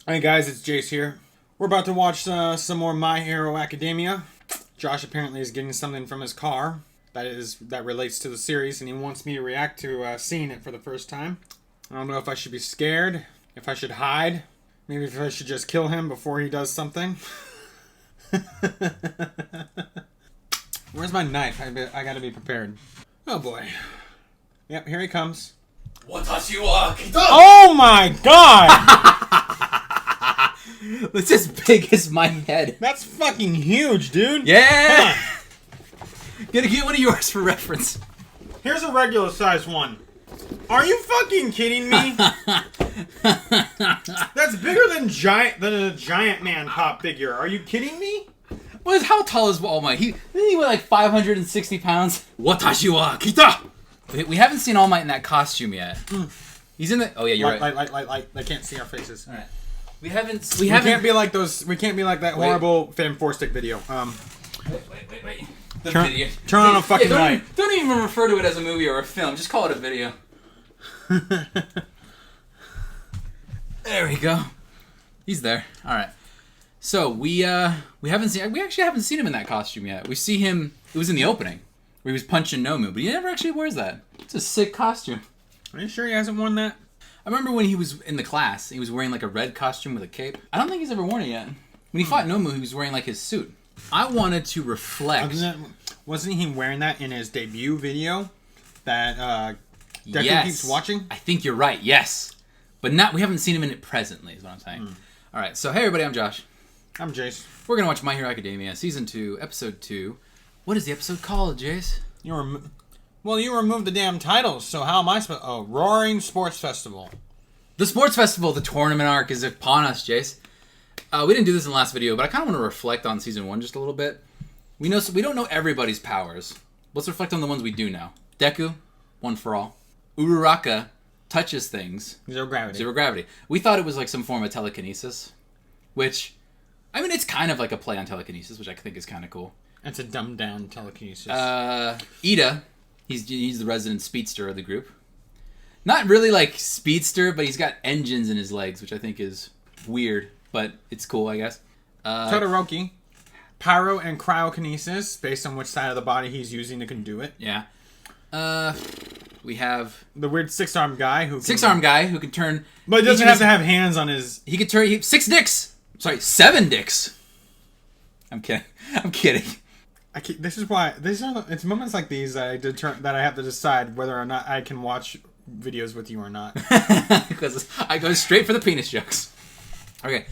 Hey guys, it's Jace here. We're about to watch some more My Hero Academia. Josh apparently is getting something from his car that relates to the series, and he wants me to react to seeing it for the first time. I don't know if I should be scared, if I should hide, maybe if I should just kill him before he does something. Where's my knife? I gotta be prepared. Oh boy. Yep, here he comes. Oh my god! It's as big as my head. That's fucking huge, dude. Yeah! Gonna get one of yours for reference. Here's a regular size one. Are you fucking kidding me? That's bigger than a giant man pop figure. Are you kidding me? Well, how tall is All Might? He weigh like 560 pounds. Watashi wa kita! We haven't seen All Might in that costume yet. He's in the... Oh yeah, you're right. Light. They can't see our faces. All right. We haven't... We can't be like those... We can't be like that horrible Fan 4-stick video. Wait. The video. Turn on a fucking light. Don't even refer to it as a movie or a film. Just call it a video. There we go. He's there. All right. So we actually haven't seen him in that costume yet. We see him. It was in the opening where he was punching Nomu, but he never actually wears that. It's a sick costume. Are you sure he hasn't worn that? I remember when he was in the class, he was wearing like a red costume with a cape. I don't think he's ever worn it yet. When he fought Nomu, he was wearing like his suit. I wanted to reflect. Wasn't he wearing that in his debut video that Deku keeps watching? I think you're right, yes. But we haven't seen him in it presently, is what I'm saying. All right, so hey everybody, I'm Josh. I'm Jace. We're going to watch My Hero Academia, Season 2, Episode 2. What is the episode called, Jace? Well, you removed the damn titles, so how am I supposed... Oh, Roaring Sports Festival. The Sports Festival, the tournament arc is upon us, Jace. We didn't do this in the last video, but I kind of want to reflect on Season 1 just a little bit. We don't know everybody's powers. Let's reflect on the ones we do know. Deku, one for all. Uraraka touches things. Zero gravity. Zero gravity. We thought it was like some form of telekinesis, which, I mean, it's kind of like a play on telekinesis, which I think is kind of cool. It's a dumbed down telekinesis. Ida, he's the resident speedster of the group. Not really like speedster, but he's got engines in his legs, which I think is weird, but it's cool, I guess. Todoroki, pyro and cryokinesis, based on which side of the body he's using to do it. Yeah. We have the weird six-armed guy who can turn. But he doesn't have to have hands on his. He could turn 6 dicks. Sorry, 7 dicks. I'm kidding. This is why it's moments like these that I have to decide whether or not I can watch videos with you or not. Because I go straight for the penis jokes. Okay,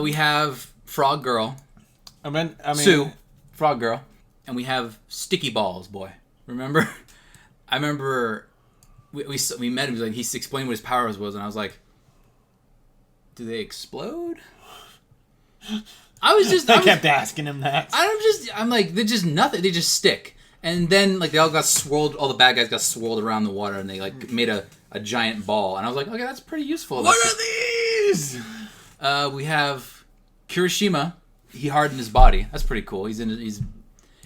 we have Frog Girl. I mean, Sue, Frog Girl, and we have Sticky Balls Boy. Remember? I remember we met him. He explained what his powers was, and I was like, "Do they explode?" I kept asking him that. I'm like, they're just nothing. They just stick, and then like they all got swirled. All the bad guys got swirled around the water, and they like made a giant ball. And I was like, okay, that's pretty useful. What are these? We have Kirishima. He hardened his body. That's pretty cool. Is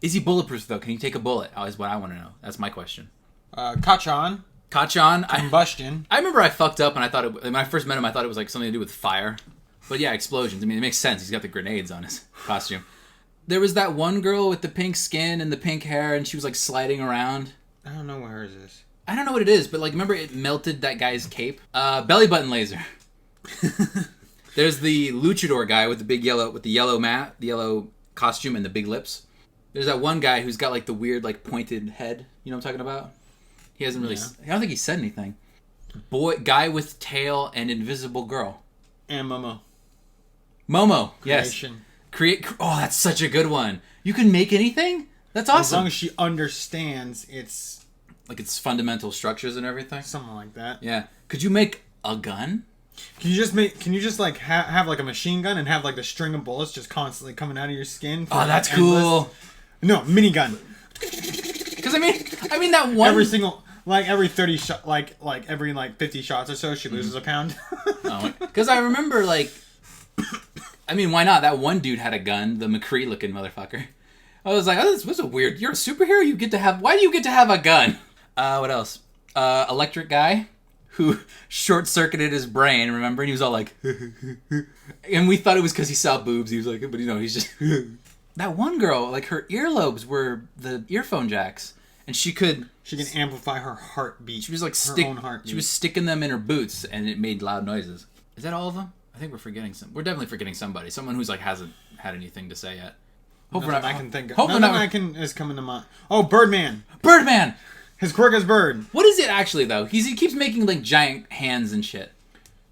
he bulletproof though? Can he take a bullet? Is what I want to know. That's my question. Kachan. Combustion. I remember I fucked up and I thought when I first met him, I thought it was like something to do with fire. But yeah, explosions. I mean, it makes sense. He's got the grenades on his costume. There was that one girl with the pink skin and the pink hair, and she was like sliding around. I don't know what hers is. I don't know what it is, but like, remember it melted that guy's cape? Belly button laser. There's the luchador guy with the yellow costume and the big lips. There's that one guy who's got like the weird like pointed head. You know what I'm talking about? He hasn't really. I don't think he said anything. Guy with tail and invisible girl. And Momo. Creation. Yes. Oh, that's such a good one. You can make anything? That's awesome. As long as she understands its fundamental structures and everything. Something like that. Yeah. Could you make a gun? Can you just like have like a machine gun and have like the string of bullets just constantly coming out of your skin? Oh, that's cool. No, minigun. Because I mean that one every 30 shot, like every 50 shots or so, she loses a pound. Because I remember I mean, why not? That one dude had a gun, the McCree looking motherfucker. I was like, oh, this was a weird. You're a superhero. Why do you get to have a gun? What else? Electric guy, who short-circuited his brain, remember? And he was all like... and we thought it was because he saw boobs. He was like, but he's just... That one girl, like, her earlobes were the earphone jacks. And she can amplify her heartbeat. She was like her own heartbeat. She was sticking them in her boots, and it made loud noises. Is that all of them? I think we're forgetting some. We're definitely forgetting somebody. Someone who's like hasn't had anything to say yet. Hopefully I can think of. Nothing is coming to mind. Oh, Birdman. Birdman. His quirk is bird. What is it actually though? He keeps making like giant hands and shit.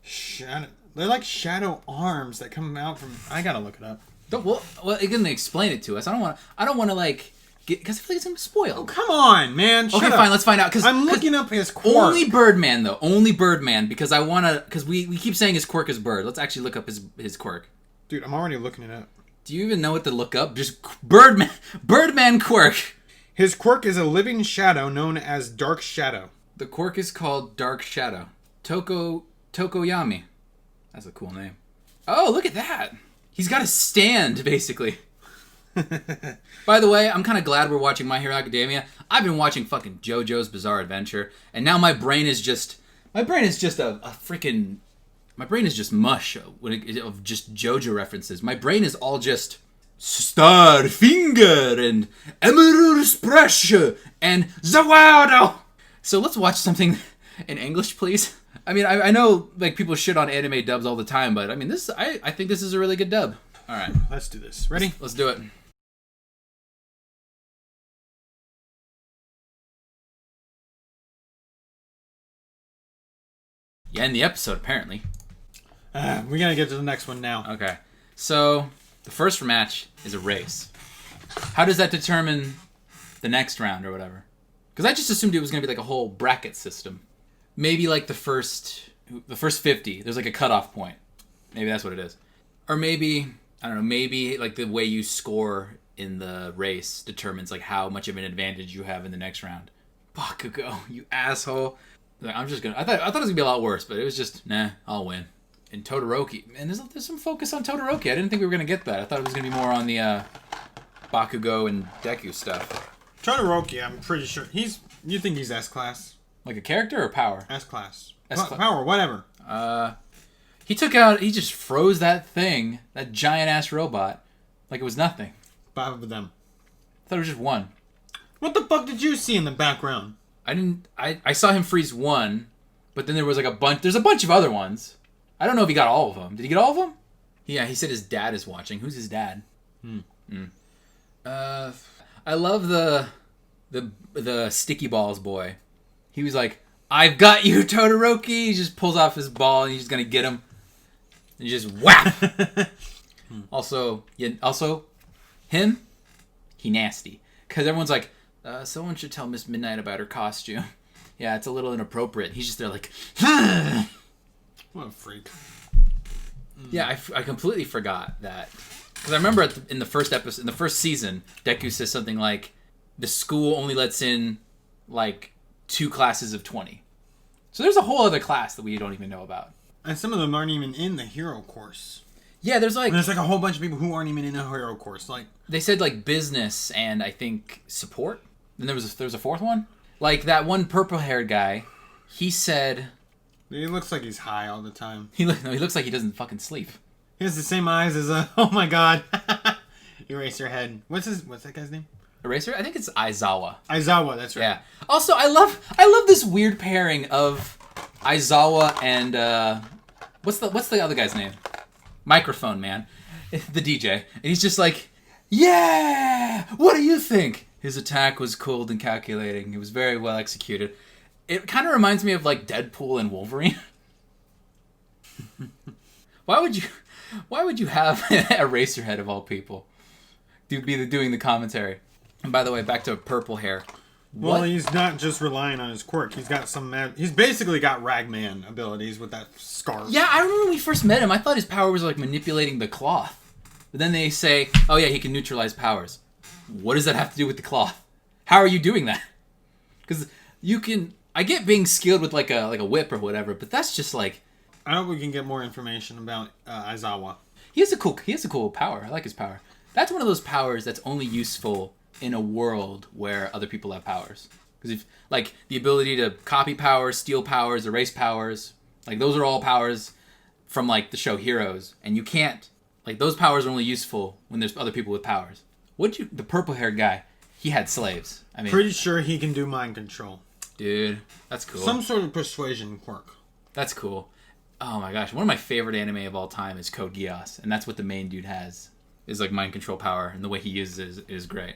Shadow. They're like shadow arms that come out from. I gotta look it up. Well, you're gonna explain it to us. I don't want to like. Because I feel like it's gonna be spoiled. Oh, come on, man. Okay, fine. Let's find out. Because I'm looking up his quirk. Only Birdman, though. Only Birdman. Because I want to... Because we keep saying his quirk is bird. Let's actually look up his quirk. Dude, I'm already looking it up. Do you even know what to look up? Just Birdman quirk. His quirk is a living shadow known as Dark Shadow. The quirk is called Dark Shadow. Tokoyami. That's a cool name. Oh, look at that. He's got a stand, basically. By the way, I'm kind of glad we're watching My Hero Academia. I've been watching fucking JoJo's Bizarre Adventure, and now my brain is just a freaking... My brain is just mush of just JoJo references. My brain is all just Starfinger and Emerald Splash and Zawado. So let's watch something in English, please. I mean, I know like people shit on anime dubs all the time, but I mean, I think this is a really good dub. All right, let's do this. Ready? Let's do it. Yeah, in the episode, apparently. We gotta get to the next one now. Okay. So, the first match is a race. How does that determine the next round or whatever? Because I just assumed it was gonna be like a whole bracket system. Maybe like the first 50, there's like a cutoff point. Maybe that's what it is. Or maybe, I don't know, maybe like the way you score in the race determines like how much of an advantage you have in the next round. Bakugo, you asshole. I'm just gonna. I thought it was gonna be a lot worse, but it was just I'll win. And Todoroki, and there's some focus on Todoroki. I didn't think we were gonna get that. I thought it was gonna be more on the Bakugo and Deku stuff. Todoroki, I'm pretty sure you think he's S class, like a character or power? S class, power, whatever. He just froze that thing, that giant ass robot, like it was nothing. 5 of them. I thought it was just one. What the fuck did you see in the background? I saw him freeze one, but then there was like there's a bunch of other ones. I don't know if he got all of them. Did he get all of them? Yeah, he said his dad is watching. Who's his dad? I love the sticky balls boy. He was like, I've got you, Todoroki. He just pulls off his ball and he's just gonna get him. And you just whap. Also, him, he nasty. Because everyone's like, someone should tell Miss Midnight about her costume. Yeah, it's a little inappropriate. He's just there like, what a freak. Yeah, I completely forgot that. Because I remember in the first episode, in the first season, Deku says something like, the school only lets in like 2 classes of 20. So there's a whole other class that we don't even know about. And some of them aren't even in the hero course. Yeah, there's like a whole bunch of people who aren't even in the hero course. Like they said like business and I think support. And there was a 4th one. Like that one purple-haired guy, he said... He looks like he's high all the time. He looks like he doesn't fucking sleep. He has the same eyes as oh my god. Eraserhead. What's that guy's name? Eraser? I think it's Aizawa. Aizawa, that's right. Yeah. Also, I love this weird pairing of Aizawa and what's the other guy's name? Microphone Man. The DJ. And he's just like, yeah! What do you think? His attack was cold and calculating. It was very well executed. It kind of reminds me of like Deadpool and Wolverine. Why would you have Eraserhead of all people be doing the commentary? And by the way, back to purple hair. Well, he's not just relying on his quirk. He's got he's basically got Ragman abilities with that scarf. Yeah, I remember when we first met him, I thought his power was like manipulating the cloth. But then they say, oh yeah, he can neutralize powers. What does that have to do with the cloth? How are you doing that? Because you can... I get being skilled with like a whip or whatever, but that's just like... I hope we can get more information about Aizawa. He has a cool power. I like his power. That's one of those powers that's only useful in a world where other people have powers. Because if like the ability to copy powers, steal powers, erase powers, like those are all powers from like the show Heroes, and you can't like those powers are only useful when there's other people with powers. The purple-haired guy? He had slaves. I mean, pretty sure he can do mind control. Dude, that's cool. Some sort of persuasion quirk. That's cool. Oh my gosh, one of my favorite anime of all time is Code Geass, and that's what the main dude has. Is like mind control power, and the way he uses it is great.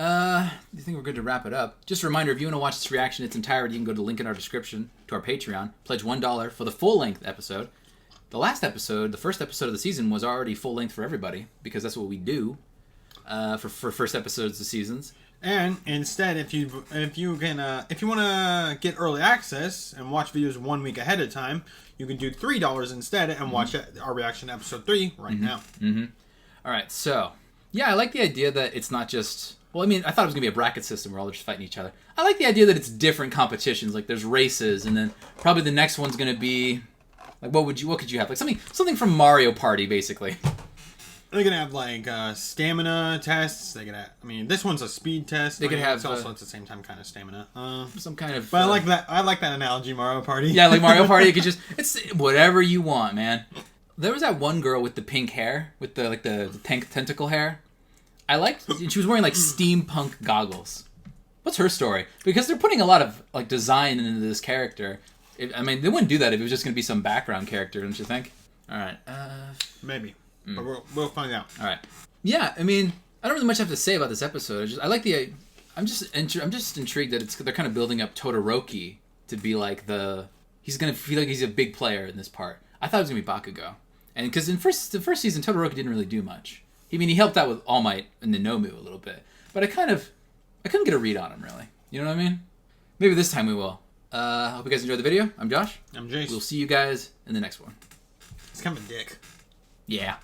I think we're good to wrap it up. Just a reminder, if you want to watch this reaction in its entirety, you can go to the link in our description to our Patreon. Pledge $1 for the full-length episode. The last episode, the first episode of the season, was already full-length for everybody, because that's what we do for first episodes of seasons. And instead, if you want to get early access and watch videos 1 week ahead of time, you can do $3 instead and watch our reaction to episode 3 right now. Mm-hmm. All right, so yeah, I like the idea that it's not just. Well, I mean, I thought it was gonna be a bracket system where all they're just fighting each other. I like the idea that it's different competitions. Like there's races, and then probably the next one's gonna be like what could you have? Like something from Mario Party, basically. They're gonna have like stamina tests. They could have. I mean, this one's a speed test. They could have it's also at the same time kind of stamina. Some kind of. But I like that. I like that analogy, Mario Party. Yeah, like Mario Party. It's whatever you want, man. There was that one girl with the pink hair, with the pink tentacle hair. I liked. She was wearing like steampunk goggles. What's her story? Because they're putting a lot of like design into this character. I mean, they wouldn't do that if it was just gonna be some background character, don't you think? All right. Maybe. But we'll find out. All right. Yeah, I mean, I don't really much have to say about this episode. I like the. I'm just intrigued that they're kind of building up Todoroki to be like he's gonna feel like he's a big player in this part. I thought it was gonna be Bakugo, and because the first season Todoroki didn't really do much. I mean, he helped out with All Might and the Nomu a little bit, but I couldn't get a read on him really. You know what I mean? Maybe this time we will. Hope you guys enjoyed the video. I'm Josh. I'm Jace. We'll see you guys in the next one. He's kind of a dick. Yeah.